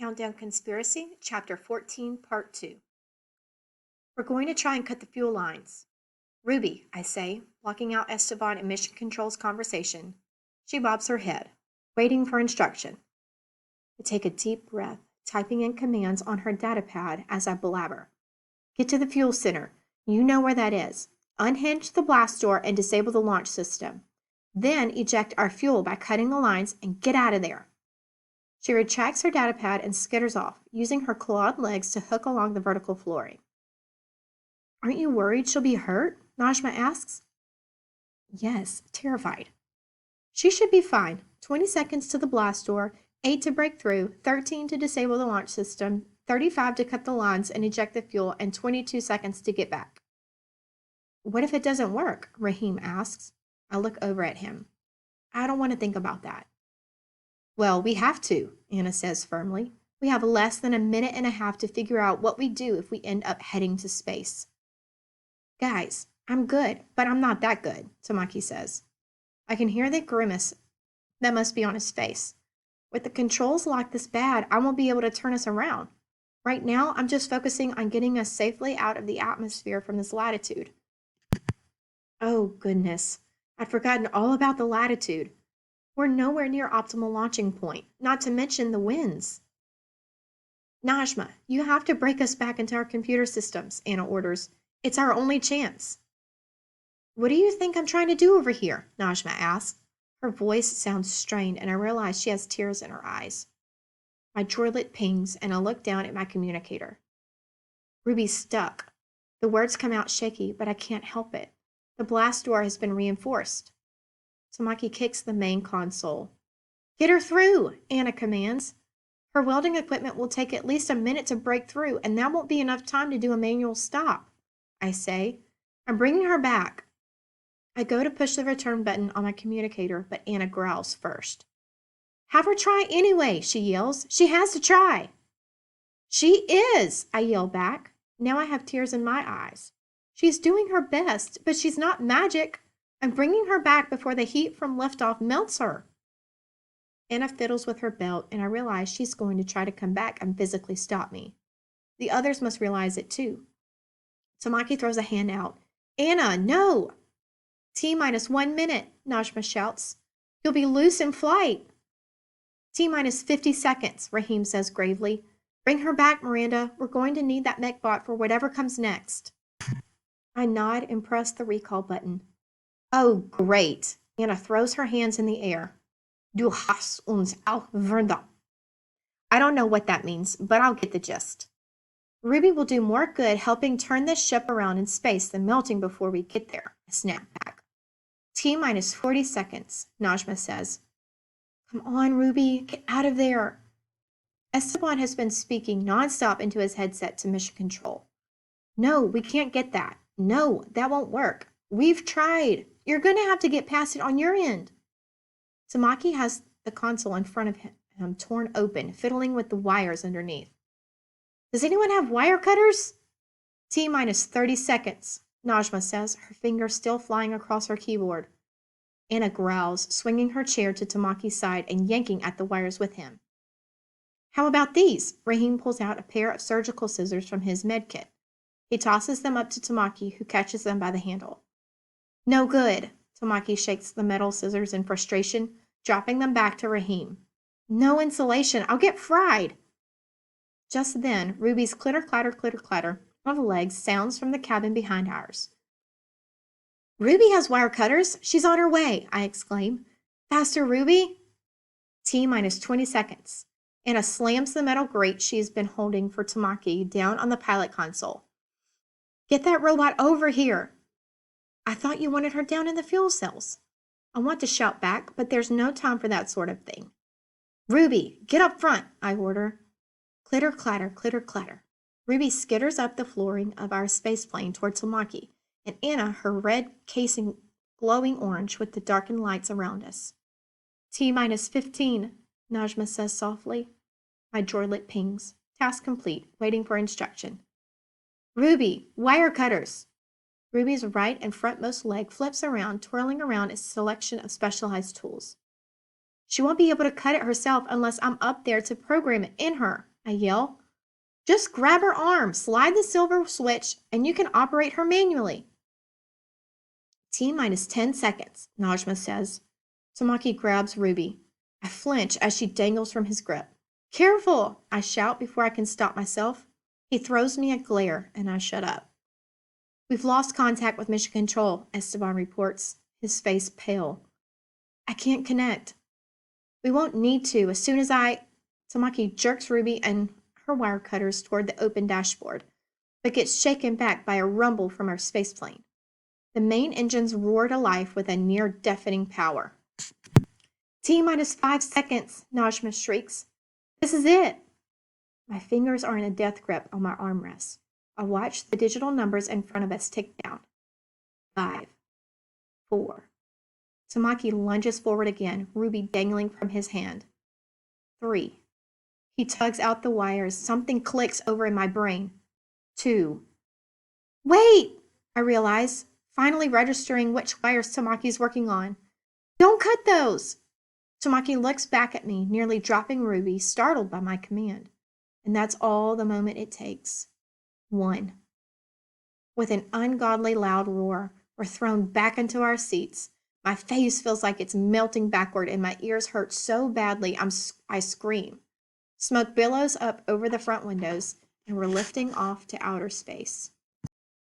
Countdown Conspiracy, Chapter 14, Part 2. We're going to try and cut the fuel lines. Ruby, I say, blocking out Esteban and Mission Control's conversation. She bobs her head, waiting for instruction. I take a deep breath, typing in commands on her data pad as I blabber. Get to the fuel center. You know where that is. Unhinge the blast door and disable the launch system. Then eject our fuel by cutting the lines and get out of there. She retracts her data pad and skitters off, using her clawed legs to hook along the vertical flooring. Aren't you worried she'll be hurt? Najma asks. Yes, terrified. She should be fine. 20 seconds to the blast door, 8 to break through, 13 to disable the launch system, 35 to cut the lines and eject the fuel, and 22 seconds to get back. What if it doesn't work? Rahim asks. I look over at him. I don't want to think about that. Well, we have to, Anna says firmly. We have less than a minute and a half to figure out what we do if we end up heading to space. Guys, I'm good, but I'm not that good, Tamaki says. I can hear the grimace that must be on his face. With the controls locked this bad, I won't be able to turn us around. Right now, I'm just focusing on getting us safely out of the atmosphere from this latitude. Oh, goodness. I'd forgotten all about the latitude. We're nowhere near optimal launching point, not to mention the winds. Najma, you have to break us back into our computer systems, Anna orders. It's our only chance. What do you think I'm trying to do over here? Najma asks. Her voice sounds strained, and I realize she has tears in her eyes. My droidlet pings, and I look down at my communicator. Ruby's stuck. The words come out shaky, but I can't help it. The blast door has been reinforced. Tamaki kicks the main console. Get her through, Anna commands. Her welding equipment will take at least a minute to break through, and that won't be enough time to do a manual stop, I say. I'm bringing her back. I go to push the return button on my communicator, but Anna growls first. Have her try anyway, she yells. She has to try. She is, I yell back. Now I have tears in my eyes. She's doing her best, but she's not magic. I'm bringing her back before the heat from liftoff melts her. Anna fiddles with her belt, and I realize she's going to try to come back and physically stop me. The others must realize it too. Tamaki throws a hand out. Anna, no! T-minus 1 minute, Najma shouts. You'll be loose in flight. T-minus 50 seconds, Rahim says gravely. Bring her back, Miranda. We're going to need that mechbot for whatever comes next. I nod and press the recall button. Oh, great. Anna throws her hands in the air. Du hast uns auch verwundert. I don't know what that means, but I'll get the gist. Ruby will do more good helping turn this ship around in space than melting before we get there, I snap back. T-minus 40 seconds, Najma says. Come on, Ruby, get out of there. Esteban has been speaking nonstop into his headset to Mission Control. No, we can't get that. No, that won't work. We've tried. You're going to have to get past it on your end. Tamaki has the console in front of him torn open, fiddling with the wires underneath. Does anyone have wire cutters? T-minus 30 seconds, Najma says, her fingers still flying across her keyboard. Anna growls, swinging her chair to Tamaki's side and yanking at the wires with him. How about these? Rahim pulls out a pair of surgical scissors from his med kit. He tosses them up to Tamaki, who catches them by the handle. No good. Tamaki shakes the metal scissors in frustration, dropping them back to Rahim. No insulation. I'll get fried. Just then, Ruby's clitter-clatter of legs sounds from the cabin behind ours. Ruby has wire cutters. She's on her way, I exclaim. Faster, Ruby. T-minus 20 seconds. Anna slams the metal grate she's been holding for Tamaki down on the pilot console. Get that robot over here. I thought you wanted her down in the fuel cells. I want to shout back, but there's no time for that sort of thing. Ruby, get up front, I order. Clitter-clatter, clitter-clatter. Ruby skitters up the flooring of our spaceplane toward Tamaki, and Anna, her red casing glowing orange with the darkened lights around us. T-minus 15, Najma says softly. My droidlet pings. Task complete, waiting for instruction. Ruby, wire cutters. Ruby's right and frontmost leg flips around, twirling around its selection of specialized tools. She won't be able to cut it herself unless I'm up there to program it in her, I yell. Just grab her arm, slide the silver switch, and you can operate her manually. T minus 10 seconds, Najma says. Tamaki grabs Ruby. I flinch as she dangles from his grip. Careful, I shout before I can stop myself. He throws me a glare, and I shut up. We've lost contact with Mission Control, Esteban reports, his face pale. I can't connect. We won't need to as soon as Tamaki jerks Ruby and her wire cutters toward the open dashboard, but gets shaken back by a rumble from our spaceplane. The main engines roar to life with a near-deafening power. T minus 5 seconds, Najma shrieks. This is it. My fingers are in a death grip on my armrest. I watch the digital numbers in front of us tick down. 5, 4. Tamaki lunges forward again, Ruby dangling from his hand. 3. He tugs out the wires. Something clicks over in my brain. 2. Wait! I realize, finally registering which wires Tamaki's working on. Don't cut those! Tamaki looks back at me, nearly dropping Ruby, startled by my command. And that's all the moment it takes. 1. With an ungodly loud roar, we're thrown back into our seats. My face feels like it's melting backward and my ears hurt so badly I scream. Smoke billows up over the front windows and we're lifting off to outer space.